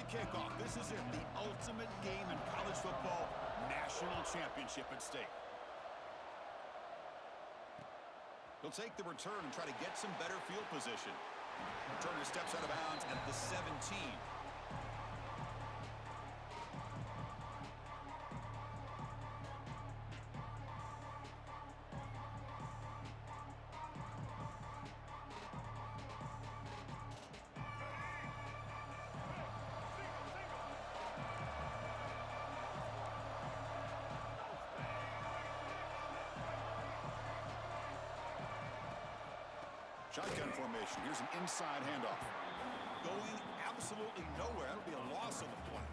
kickoff. This is it, the ultimate game in college football, national championship at stake. He'll take the return and try to get some better field position. Returner steps out of bounds at the 17. Shotgun formation. Here's an inside handoff. Going absolutely nowhere. That'll be a loss on the play.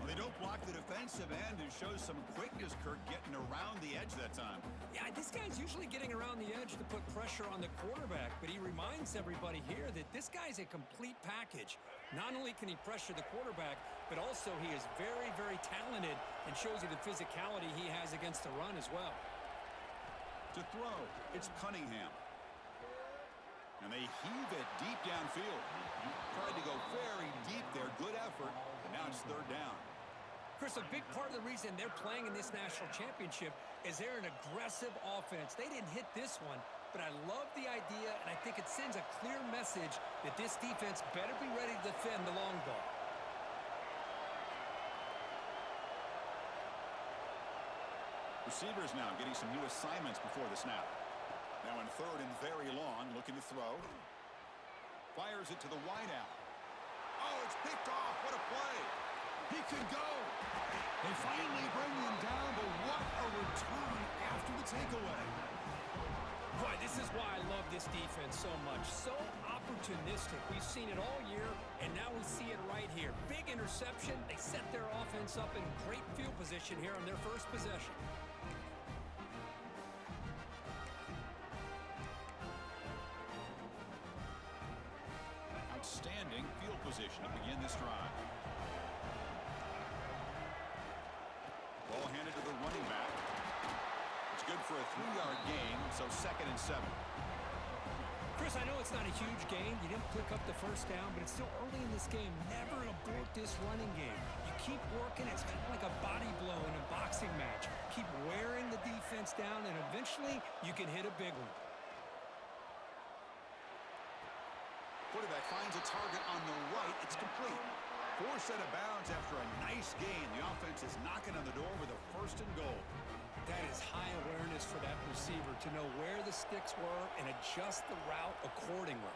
Well, they don't block the defensive end and shows some quickness, Kirk, getting around the edge that time. Yeah, this guy's usually getting around the edge to put pressure on the quarterback, but he reminds everybody here that this guy's a complete package. Not only can he pressure the quarterback, but also he is very, very talented and shows you the physicality he has against the run as well. To throw, it's Cunningham. And they heave it deep downfield. Tried to go very deep there. Good effort. And now it's third down. Chris, a big part of the reason they're playing in this national championship is they're an aggressive offense. They didn't hit this one, but I love the idea, and I think it sends a clear message that this defense better be ready to defend the long ball. Receivers now getting some new assignments before the snap. Now in third and very long, looking to throw. Fires it to the wideout. Oh, it's picked off. What a play. He could go. They finally bring him down, but what a return after the takeaway. Boy, this is why I love this defense so much. So opportunistic. We've seen it all year, and now we see it right here. Big interception. They set their offense up in great field position here on their first possession. Outstanding field position to begin this drive. Ball handed to the running back. It's good for a 3-yard gain, so 2nd and 7. Chris, I know it's not a huge gain. You didn't pick up the first down, but it's still early in this game. Never abort this running game. You keep working. It's kind of like a body blow in a boxing match. Keep wearing the defense down, and eventually you can hit a big one. Quarterback finds a target on the right. It's complete. Forced out of bounds after a nice gain. The offense is knocking on the door with a 1st and goal. That is high awareness for that receiver to know where the sticks were and adjust the route accordingly.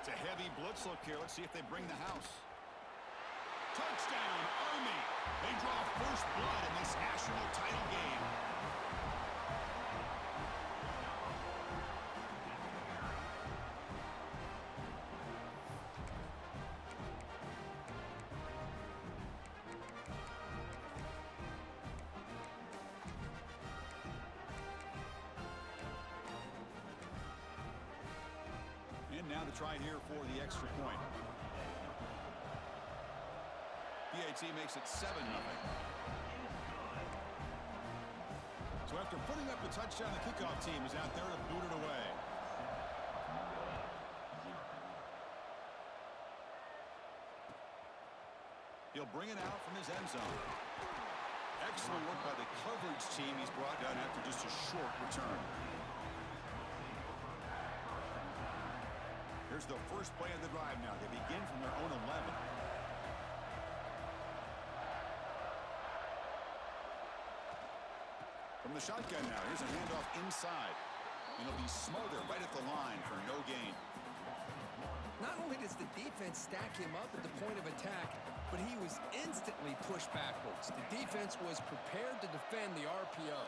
It's a heavy blitz look here. Let's see if they bring the house. Touchdown, Army. They draw first blood in this national title game. And now to try here for the extra point. PAT makes it 7-0. So after putting up the touchdown, the kickoff team is out there to boot it away. He'll bring it out from his end zone. Excellent work by the coverage team. He's brought down after just a short return. Here's the first play of the drive now. They begin from their own 11. From the shotgun now, here's a handoff inside. And he'll be smothered right at the line for no gain. Not only does the defense stack him up at the point of attack, but he was instantly pushed backwards. The defense was prepared to defend the RPO.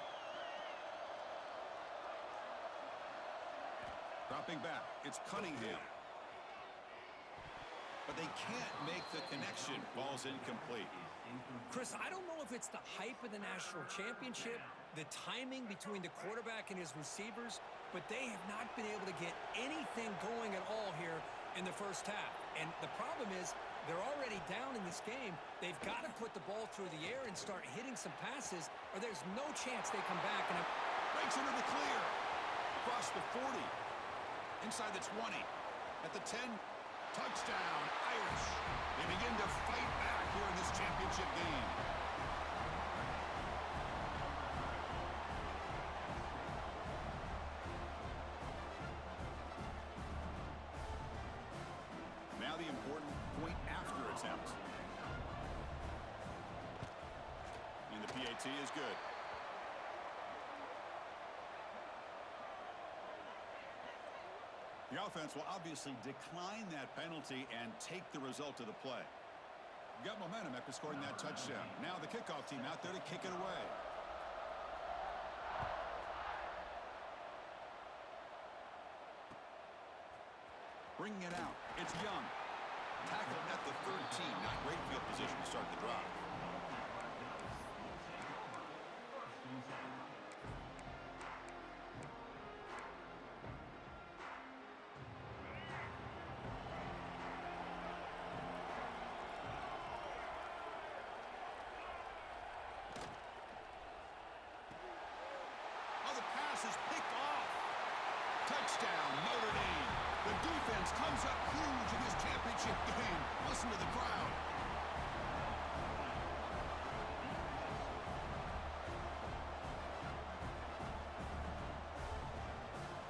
Dropping back, it's Cunningham. But they can't make the connection. Ball's incomplete. Chris, I don't know if it's the hype of the national championship, the timing between the quarterback and his receivers, but they have not been able to get anything going at all here in the first half. And the problem is they're already down in this game. They've got to put the ball through the air and start hitting some passes, or there's no chance they come back. And breaks into the clear. across the 40. Inside the 20. At the 10. Touchdown, Irish. They begin to fight back here in this championship game. Now the important point after attempt. And the PAT is good. The offense will obviously decline that penalty and take the result of the play. Got momentum after scoring that touchdown. Now the kickoff team out there to kick it away. Bringing it out. It's Young. Tackled at the 13. Not great field position to start the drive. Is picked off. Touchdown, Notre Dame. The defense comes up huge in this championship game. Listen to the crowd.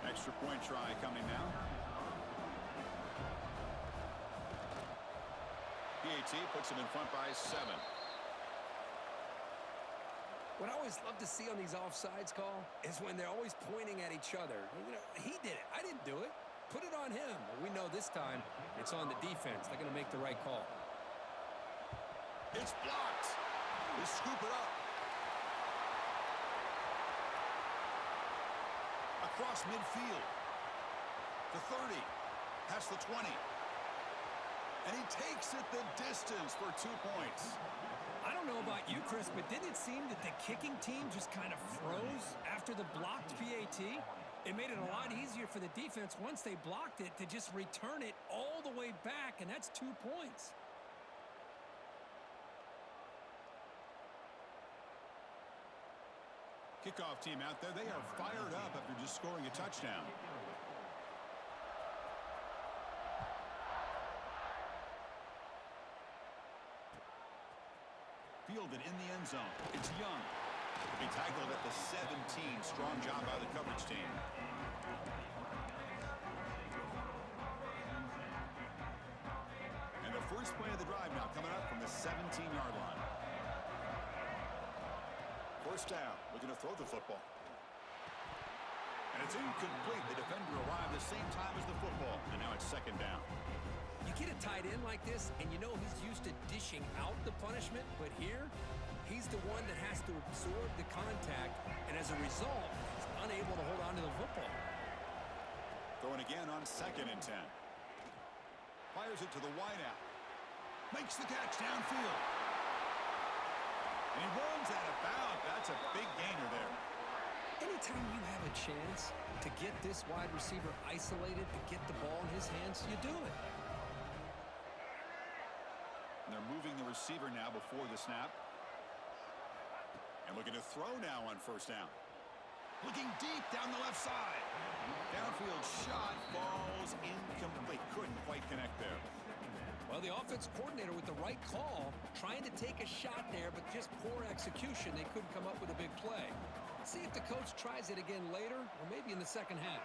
Extra point try coming now. PAT puts him in front by 7. What I always love to see on these offsides call is when they're always pointing at each other. You know, he did it. I didn't do it. Put it on him. We know this time it's on the defense. They're going to make the right call. It's blocked. They scoop it up. Across midfield. The 30. Past the 20. And he takes it the distance for 2 points. I don't know about you, Chris, but didn't it seem that the kicking team just kind of froze after the blocked PAT? It made it a lot easier for the defense once they blocked it to just return it all the way back, and that's 2 points. Kickoff team out there, they are fired up after just scoring a touchdown. Fielded in the end zone. It's Young. He tackled at the 17. Strong job by the coverage team. And the first play of the drive now coming up from the 17-yard line. First down. Looking to throw the football. And it's incomplete. The defender arrived the same time as the football. And now it's second down. You get a tight end like this, and you know he's used to dishing out the punishment, but here, he's the one that has to absorb the contact, and as a result, he's unable to hold on to the football. Throwing again on 2nd and 10. Fires it to the wideout. Makes the catch downfield. And he runs out of bounds. That's a big gainer there. Anytime you have a chance to get this wide receiver isolated, to get the ball in his hands, you do it. And they're moving the receiver now before the snap. And looking to throw now on first down. Looking deep down the left side. Downfield shot falls incomplete. Couldn't quite connect there. Well, the offense coordinator with the right call, trying to take a shot there, but just poor execution. They couldn't come up with a big play. See if the coach tries it again later, or maybe in the second half.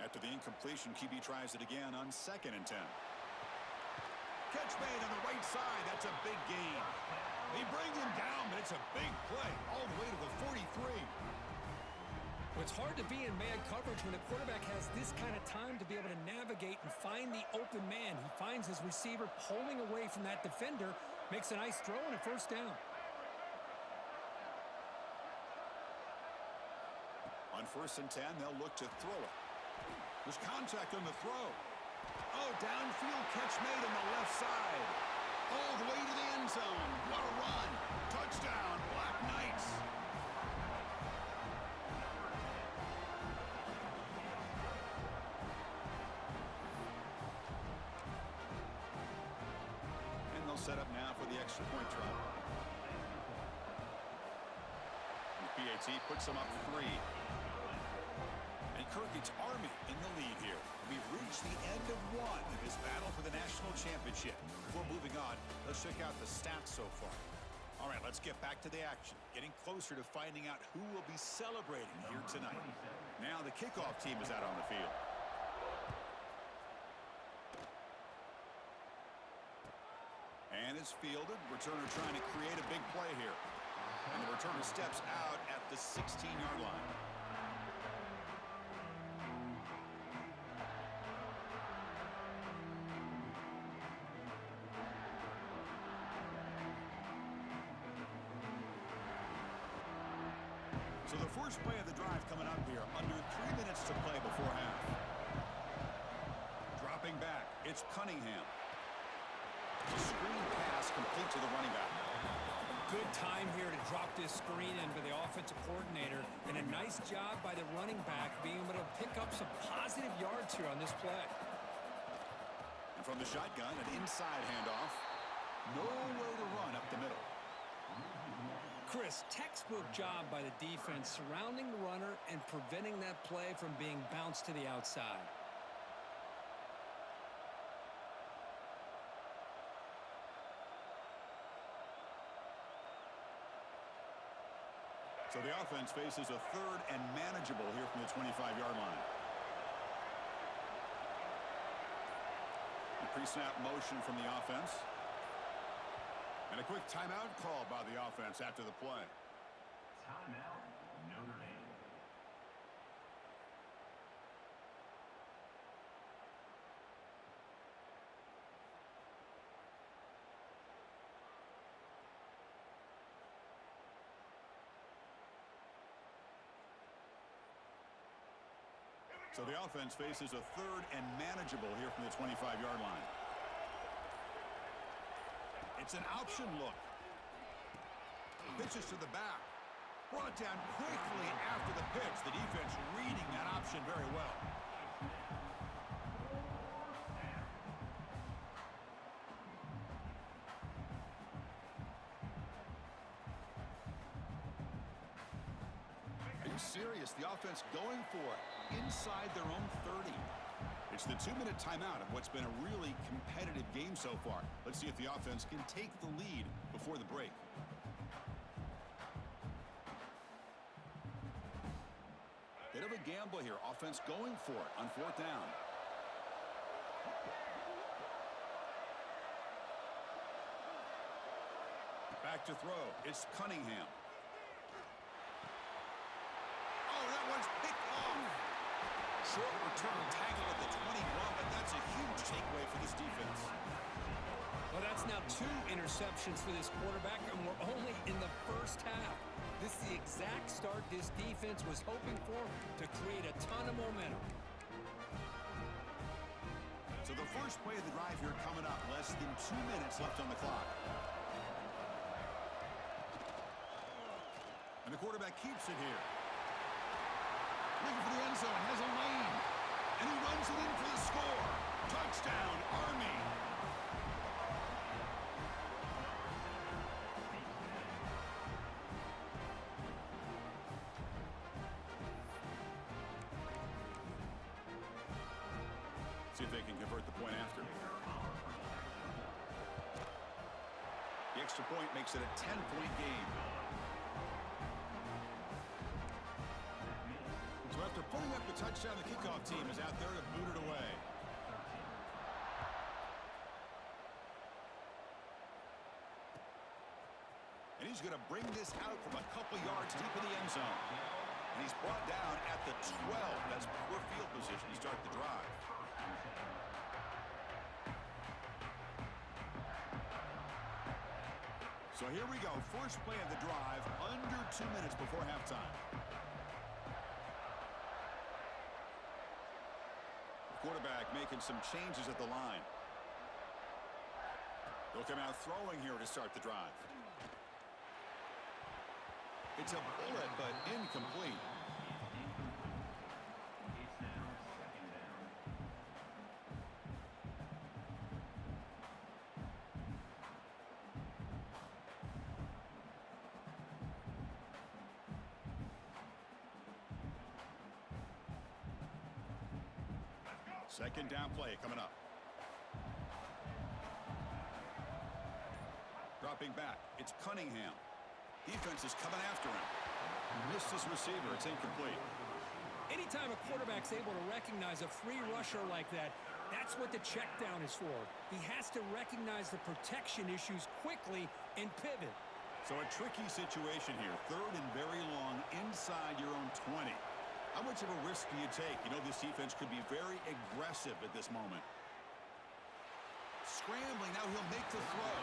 After the incompletion, QB tries it again on 2nd and 10. Catch made on the right side. That's a big gain. They bring him down, but it's a big play all the way to the 43. Well, it's hard to be in man coverage when the quarterback has this kind of time to be able to navigate and find the open man. He finds his receiver pulling away from that defender, makes a nice throw and a first down. On 1st and 10, they'll look to throw it. There's contact on the throw. Oh, downfield catch made on the left side. All the way to the end zone. What a run. Touchdown, Black Knights. And they'll set up now for the extra point try. The PAT, puts them up 3. And Kirky's Army in the lead here. We've reached the end of one in this battle for the national championship. Before moving on, let's check out the stats so far. All right, let's get back to the action. Getting closer to finding out who will be celebrating here tonight. Now the kickoff team is out on the field. And it's fielded. Returner trying to create a big play here. And the returner steps out at the 16-yard line. So the first play of the drive coming up here, under 3 minutes to play before half. Dropping back, it's Cunningham. The screen pass complete to the running back. Good time here to drop this screen in for the offensive coordinator, and a nice job by the running back being able to pick up some positive yards here on this play. And from the shotgun, an inside handoff. Nowhere to run up the middle. Chris, textbook job by the defense surrounding the runner and preventing that play from being bounced to the outside. So the offense faces a third and manageable here from the 25-yard line. The pre-snap motion from the offense. And a quick timeout call by the offense after the play. Timeout, Notre Dame. So the offense faces a third and manageable here from the 25-yard line. It's an option look. Pitches to the back. Brought down quickly after the pitch. The defense reading that option very well. Are you serious? The offense going for it inside their own 30. It's the 2-minute timeout of what's been a really competitive game so far. Let's see if the offense can take the lead before the break. Bit of a gamble here. Offense going for it on 4th down. Back to throw. It's Cunningham. Oh, that one's picked off. Short return tackle at the 21, but that's a huge takeaway for this defense. Well, that's now 2 interceptions for this quarterback, and we're only in the first half. This is the exact start this defense was hoping for to create a ton of momentum. So the first play of the drive here coming up. Less than 2 minutes left on the clock. And the quarterback keeps it here. Looking for the end zone, has a lane. And he runs it in for the score. Touchdown, Army. See if they can convert the point after. The extra point makes it a 10-point game. So after putting up the touchdown, the kickoff team is out there to boot it away. And he's going to bring this out from a couple yards deep in the end zone. And he's brought down at the 12. That's poor field position to start the drive. So here we go. First play of the drive, under 2 minutes before halftime. Quarterback making some changes at the line. They'll come out throwing here to start the drive. It's a bullet, but incomplete. Second down play coming up. Dropping back. It's Cunningham. Defense is coming after him. Missed his receiver. It's incomplete. Anytime a quarterback's able to recognize a free rusher like that, that's what the check down is for. He has to recognize the protection issues quickly and pivot. So a tricky situation here. Third and very long inside your own 20. How much of a risk do you take? You know, this defense could be very aggressive at this moment. Scrambling. Now he'll make the throw.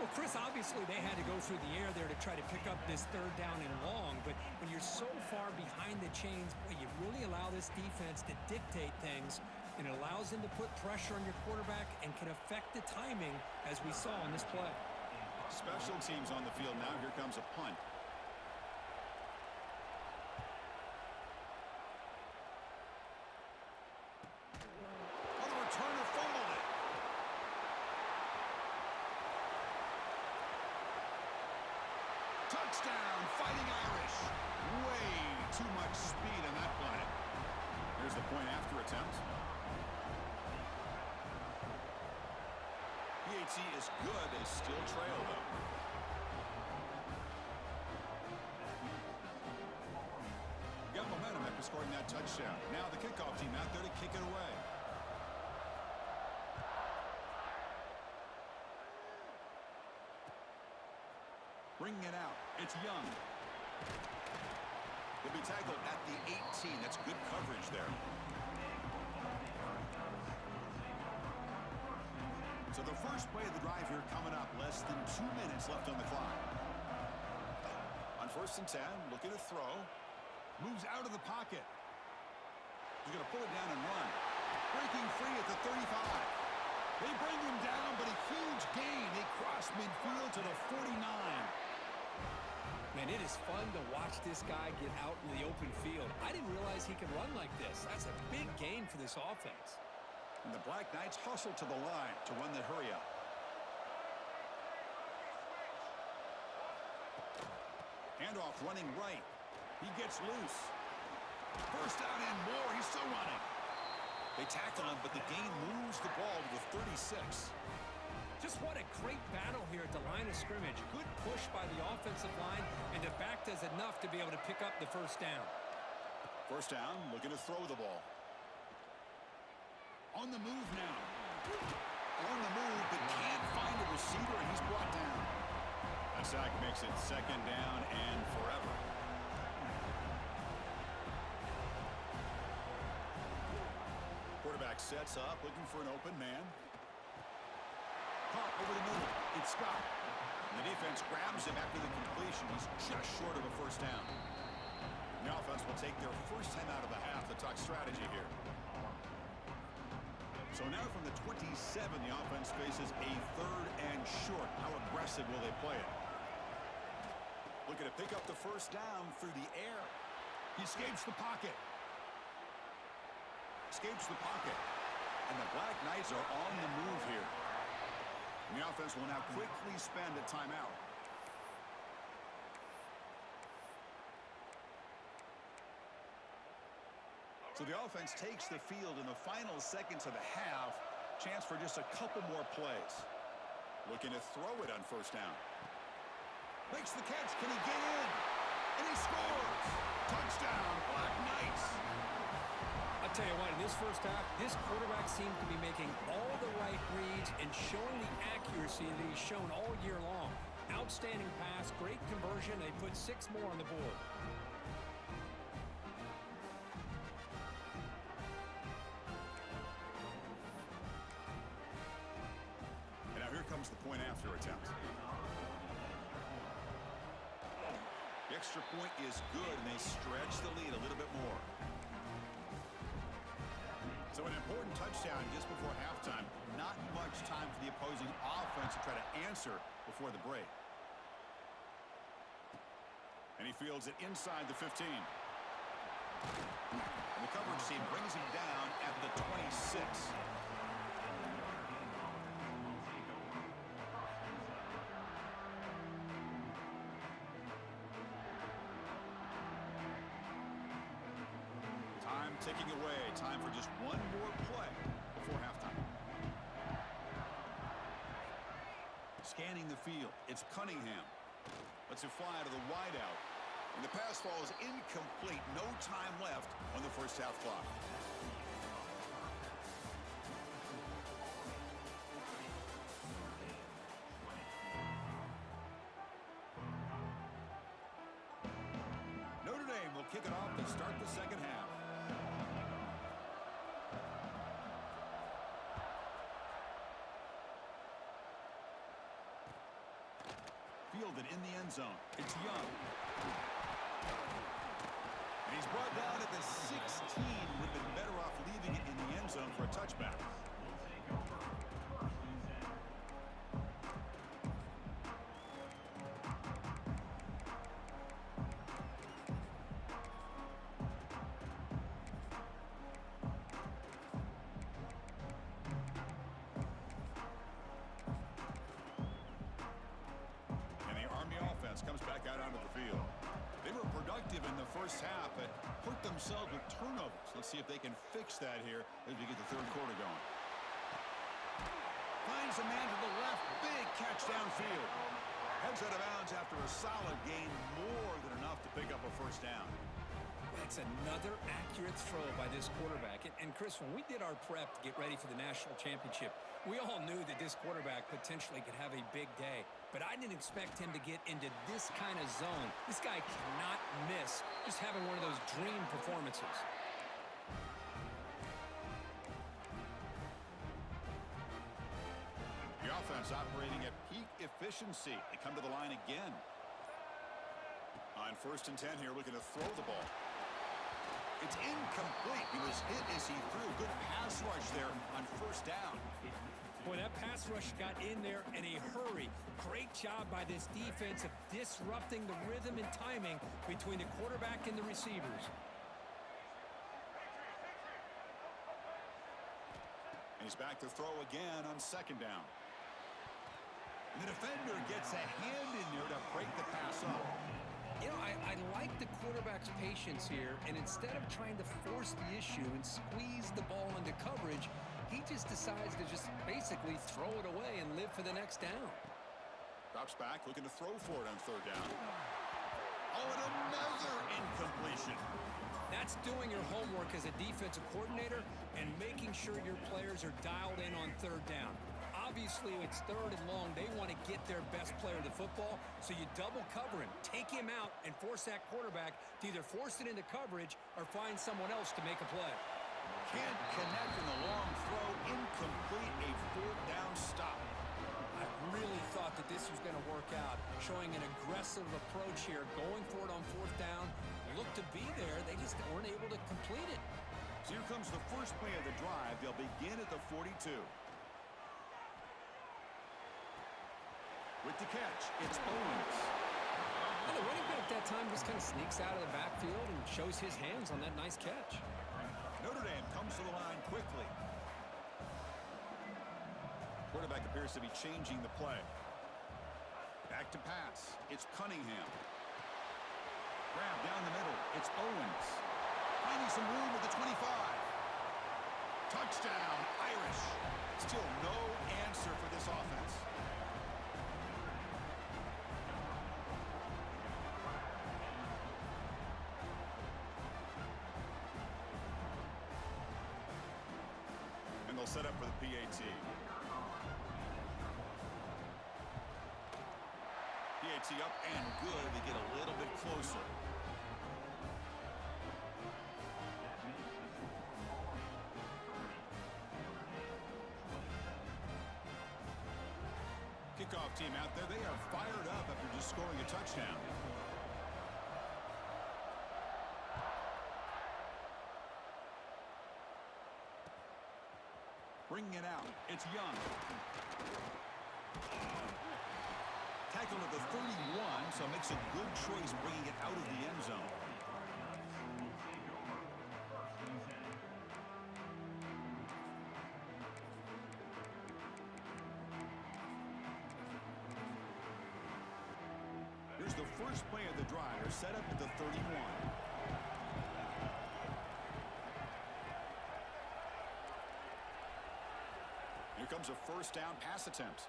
Well, Chris, obviously they had to go through the air there to try to pick up this third down and long, but when you're so far behind the chains, boy, you really allow this defense to dictate things, and it allows them to put pressure on your quarterback and can affect the timing, as we saw in this play. Special teams on the field now. Here comes a punt. On the returner, fumbled it. Touchdown, Fighting Irish. Way too much speed on that play. Here's the point after attempt. PAT is good. They still trail, though. Got momentum after scoring that touchdown. Now the kickoff team out there to kick it away. Bringing it out. It's Young. He'll be tackled at the 18. That's good coverage there. So the first play of the drive here coming up. Less than 2 minutes left on the clock. On 1st and 10, looking to throw. Moves out of the pocket. He's going to pull it down and run. Breaking free at the 35. They bring him down, but a huge gain. They cross midfield to the 49. Man, it is fun to watch this guy get out in the open field. I didn't realize he could run like this. That's a big gain for this offense. And the Black Knights hustle to the line to run the hurry up. Handoff running right. He gets loose. First down and more. He's still running. They tackle him, but the gain moves the ball to the 36. Just what a great battle here at the line of scrimmage. Good push by the offensive line, and the back does enough to be able to pick up the first down. First down, looking to throw the ball. On the move now. On the move, but can't find a receiver, and he's brought down. That sack makes it second down and forever. Quarterback sets up, looking for an open man. Caught over the middle. It's Scott. And the defense grabs him after the completion. He's just short of a first down. The offense will take their first time out of the half to talk strategy here. So now from the 27, the offense faces a 3rd and short. How aggressive will they play it? Looking to pick up the first down through the air. He escapes the pocket. Escapes the pocket. And the Black Knights are on the move here. And the offense will now quickly spend a timeout. So the offense takes the field in the final seconds of the half. Chance for just a couple more plays. Looking to throw it on first down. Makes the catch. Can he get in? And he scores. Touchdown, Black Knights. I'll tell you what, in this first half, this quarterback seemed to be making all the right reads and showing the accuracy that he's shown all year long. Outstanding pass, great conversion. They put 6 more on the board. And now here comes the point after attempt. The extra point is good, and they stretch the lead a little bit more. So an important touchdown just before halftime. Not much time for the opposing offense to try to answer before the break. And he fields it inside the 15. And the coverage team brings him down at the 26. Time Taking away. Time for just one more play before halftime. Scanning the field. It's Cunningham. Lets it fly to the wideout. And the pass falls incomplete. No time left on the first half clock. Notre Dame will kick it off to start the second half. Fielded in the end zone. It's Young. And he's brought down at the 16. Would have been better off leaving it in the end zone for a touchback. Comes back out onto the field. They were productive in the first half, but hurt themselves with turnovers. Let's see if they can fix that here as we get the third quarter going. Finds a man to the left. Big catch downfield. Heads out of bounds after a solid gain, more than enough to pick up a first down. That's another accurate throw by this quarterback. And Chris, when we did our prep to get ready for the national championship, we all knew that this quarterback potentially could have a big day. But I didn't expect him to get into this kind of zone. This guy cannot miss just having one of those dream performances. The offense operating at peak efficiency. They come to the line again. On 1st and 10 here, looking to throw the ball. It's incomplete. He was hit as he threw. Good pass rush there on 1st down. Boy, that pass rush got in there in a hurry. Great job by this defense of disrupting the rhythm and timing between the quarterback and the receivers. And he's back to throw again on 2nd down. And the defender gets a hand in there to break the pass up. You know, I like the quarterback's patience here, and instead of trying to force the issue and squeeze the ball into coverage, he just decides to just basically throw it away and live for the next down. Drops back, looking to throw for it on 3rd down. Oh, and another incompletion. That's doing your homework as a defensive coordinator and making sure your players are dialed in on 3rd down. Obviously, it's 3rd and long. They want to get their best player to the football, so you double cover him, take him out, and force that quarterback to either force it into coverage or find someone else to make a play. Can't connect in the long throw. Incomplete. A 4th down stop. I really thought that this was going to work out, showing an aggressive approach here, going for it on 4th down. Looked to be there. They just weren't able to complete it. So here comes the first play of the drive. They'll begin at the 42. With the catch, it's Owens. And the running back that time just kind of sneaks out of the backfield and shows his hands on that nice catch. Notre Dame comes to the line quickly. Quarterback appears to be changing the play. Back to pass. It's Cunningham. Grab down the middle. It's Owens. Finding some room at the 25. Touchdown, Irish. Still no answer for this offense. And they'll set up for the PAT. PAT up and good. They get a little bit closer. Kickoff team out there. They are fired up after just scoring a touchdown. Bringing it out. It's Young. Tackle at the 31, so makes a good choice bringing it out of the end zone. Here's the first play of the drive. They're set up at the 31. comes a first down pass attempt.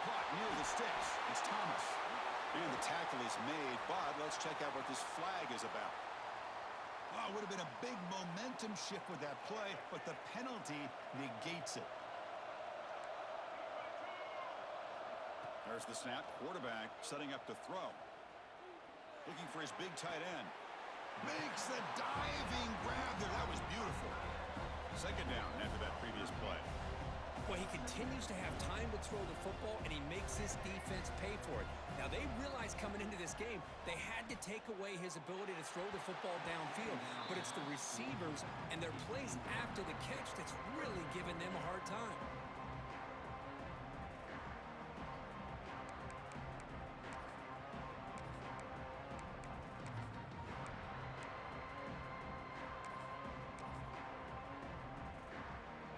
Caught near the sticks. It's Thomas. And the tackle is made, but let's check out what this flag is about. Oh, it would have been a big momentum shift with that play, but the penalty negates it. There's the snap. Quarterback setting up to throw. Looking for his big tight end. Makes the diving grab there. That was beautiful. Second down after that previous play. Well, he continues to have time to throw the football, and he makes this defense pay for it. Now, they realized coming into this game they had to take away his ability to throw the football downfield, but it's the receivers and their plays after the catch that's really giving them a hard time.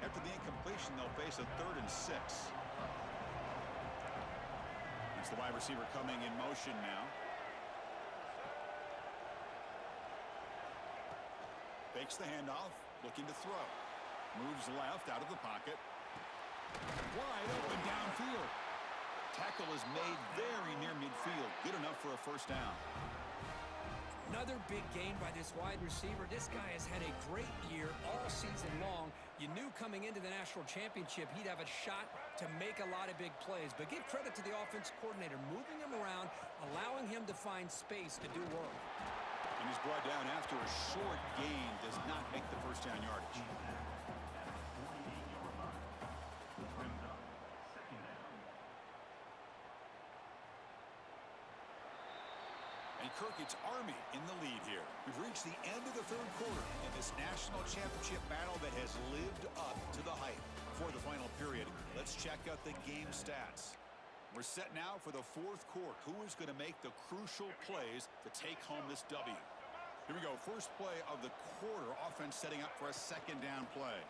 After the incompletion, they'll face a 3rd and 6. It's the wide receiver coming in motion now. Fakes the handoff, looking to throw. Moves left out of the pocket. Wide open downfield. Tackle is made very near midfield. Good enough for a first down. Another big gain by this wide receiver. This guy has had a great year all season long. You knew coming into the national championship he'd have a shot to make a lot of big plays. But give credit to the offensive coordinator, moving him around, allowing him to find space to do work. And he's brought down after a short gain. Does not make the first down yardage. And Kirk, it's Army in the lead here. We've reached the end of the 3rd quarter in this national championship battle that has lived up to the hype. For the final period, let's check out the game stats. We're set now for the 4th quarter. Who is going to make the crucial plays to take home this W? Here we go. First play of the quarter. Offense setting up for a 2nd down play.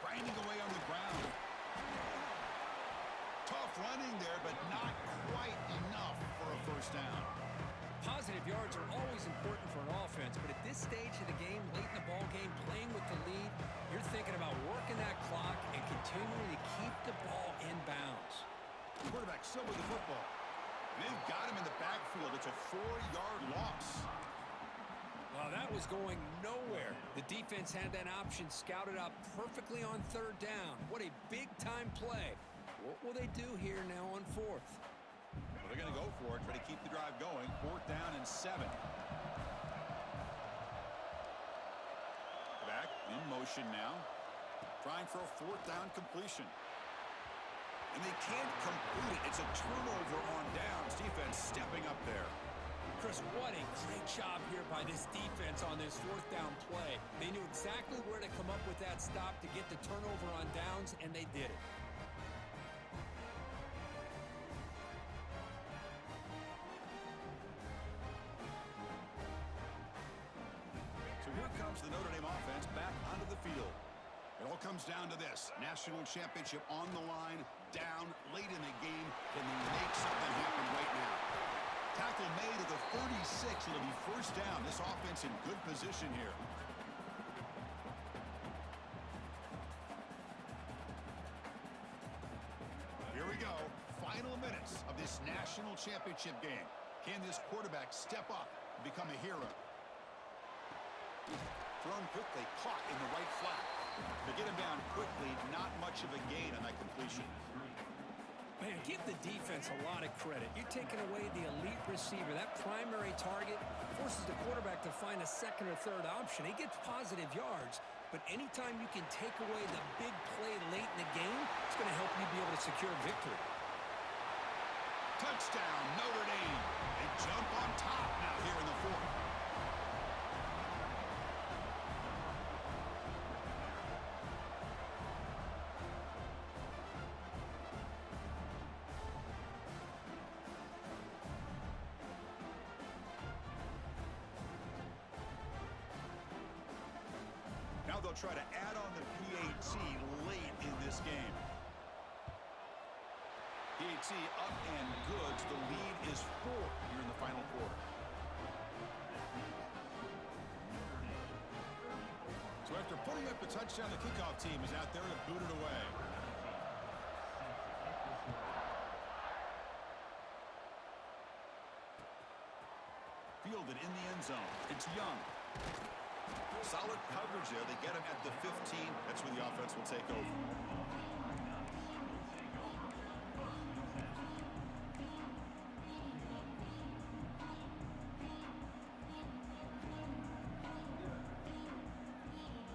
Grinding away on the ground. Tough running there, but not quite enough for a first down. Positive yards are always important for an offense, but at this stage of the game, late in the ball game, playing with the lead, you're thinking about working that clock and continuing to keep the ball in bounds. Quarterback still with the football. They've got him in the backfield. It's a 4-yard loss. Well, that was going nowhere. The defense had that option scouted out perfectly on 3rd down. What a big-time play. What will they do here now on 4th? Well, they're going to go for it, try to keep the drive going. 4th down and 7. Back in motion now. Trying for a 4th down completion. And they can't complete it. It's a turnover on downs. Defense stepping up there. Chris, what a great job here by this defense on this 4th down play. They knew exactly where to come up with that stop to get the turnover on downs, and they did it. The Notre Dame offense back onto the field. It all comes down to this. National championship on the line, down late in the game. Can they make something happen right now? Tackle made at the 36. It'll be first down. This offense in good position here. Here we go. Final minutes of this national championship game. Can this quarterback step up and become a hero? Thrown quickly, caught in the right flat. To get him down quickly, not much of a gain on that completion. Man, give the defense a lot of credit. You're taking away the elite receiver. That primary target forces the quarterback to find a 2nd or 3rd option. He gets positive yards, but anytime you can take away the big play late in the game, it's going to help you be able to secure victory. Touchdown, Notre Dame. They jump on top now here in the 4th. Now they'll try to add on the PAT late in this game. PAT up and good. The lead is 4 here in the final quarter. So So after putting up a touchdown, the kickoff team is out there to boot it away. Fielded in the end zone. It's Young. Solid coverage there. They get him at the 15. That's where the offense will take over.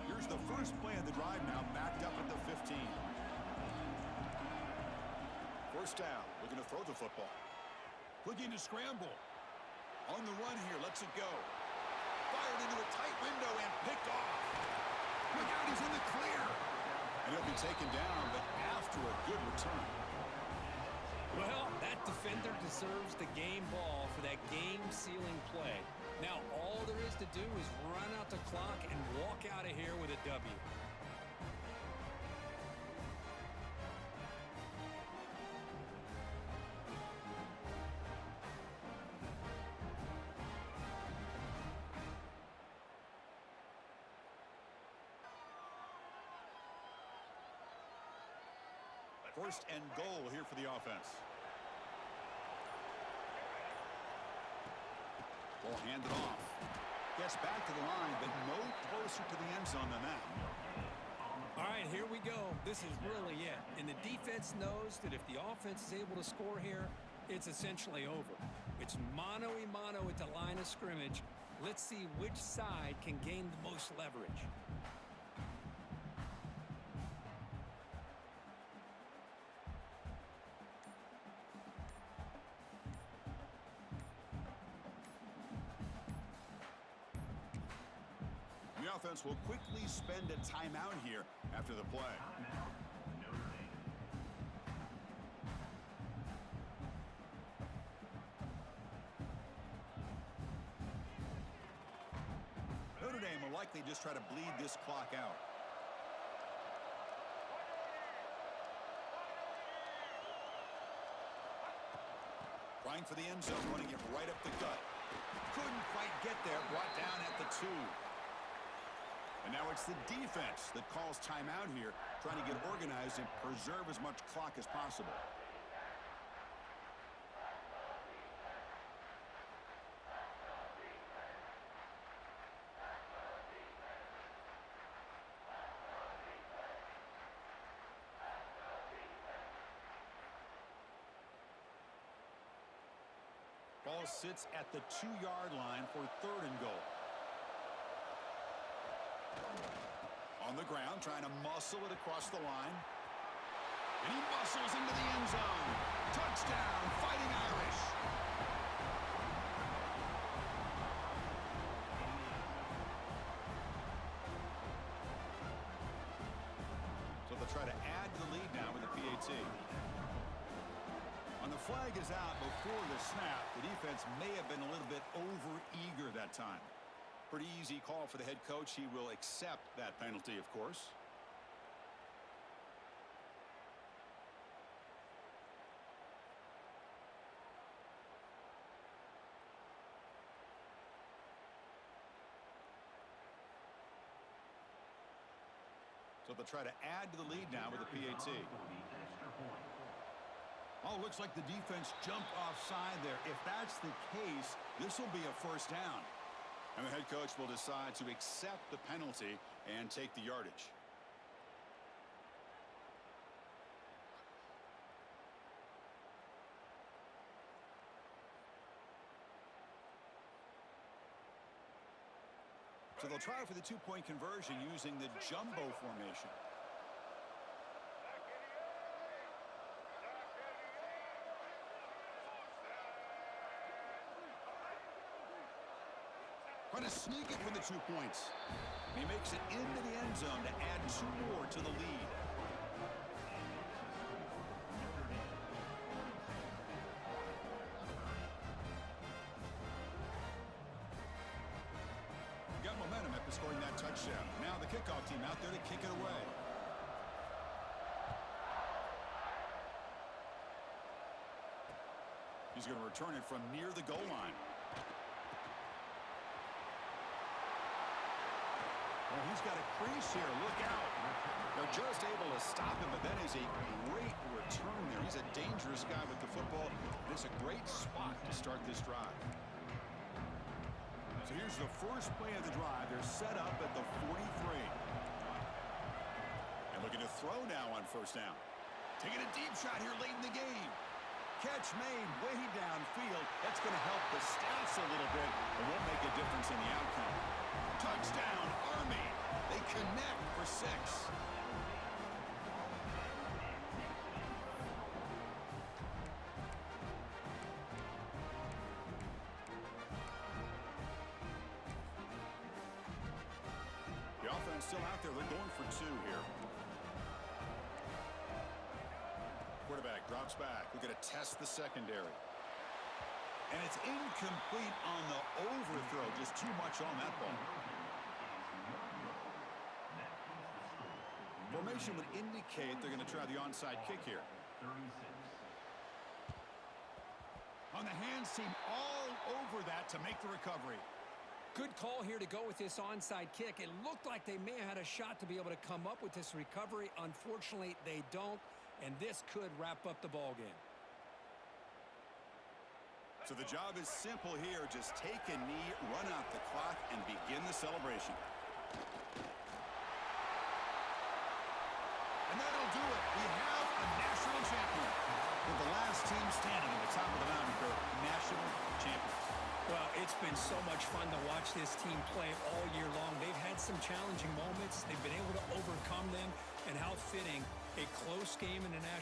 Here's the first play of the drive now, backed up at the 15. First down, looking to throw the football. Looking to scramble. On the run here, lets it go. Fired into a tight window and picked off. Look out, he's in the clear. And he'll be taken down, but after a good return. Well, that defender deserves the game ball for that game-sealing play. Now, all there is to do is run out the clock and walk out of here with a W. First and goal here for the offense. Ball handed off. Gets back to the line, but no closer to the end zone than that. All right, here we go. This is really it. And the defense knows that if the offense is able to score here, it's essentially over. It's mano-a-mano at the line of scrimmage. Let's see which side can gain the most leverage. The offense will quickly spend a timeout here after the play. Notre Dame will likely just try to bleed this clock out. Trying for the end zone, running it right up the gut. Couldn't quite get there, brought down at the 2. And now it's the defense that calls timeout here, trying to get organized and preserve as much clock as possible. Ball sits at the 2-yard line for third and goal. On the ground, trying to muscle it across the line. And he muscles into the end zone. Touchdown, Fighting Irish. So they'll try to add to the lead now with the PAT. When the flag is out before the snap, the defense may have been a little bit over-eager that time. Pretty easy call for the head coach. He will accept that penalty, of course. So they'll try to add to the lead now with the PAT. Oh, looks like the defense jumped offside there. If that's the case, this will be a first down. And the head coach will decide to accept the penalty and take the yardage. So they'll try for the two-point conversion using the jumbo formation. Trying to sneak it for the 2 points. He makes it into the end zone to add 2 more to the lead. Got momentum after scoring that touchdown. Now the kickoff team out there to kick it away. He's going to return it from near the goal line. Oh, he's got a crease here. Look out. They're just able to stop him, but that is a great return there. He's a dangerous guy with the football. And it's a great spot to start this drive. So here's the first play of the drive. They're set up at the 43. And looking to throw now on first down. Taking a deep shot here late in the game. Catch made way downfield. That's going to help the stats a little bit and won't make a difference in the outcome. Touchdown, Army. They connect for 6. The offense still out there. They're going for 2 here. Quarterback drops back. We're going to test the secondary. And it's incomplete on the overthrow. Just too much on that ball. Formation would indicate they're going to try the onside kick here. 36. On the hands team all over that to make the recovery. Good call here to go with this onside kick. It looked like they may have had a shot to be able to come up with this recovery. Unfortunately, they don't, and this could wrap up the ball game. So the job is simple here. Just take a knee, run out the clock, and begin the celebration. And that'll do it. We have a national champion. With the last team standing at the top of the mountain for national champions. Well, it's been so much fun to watch this team play all year long. They've had some challenging moments. They've been able to overcome them. And how fitting, a close game in the national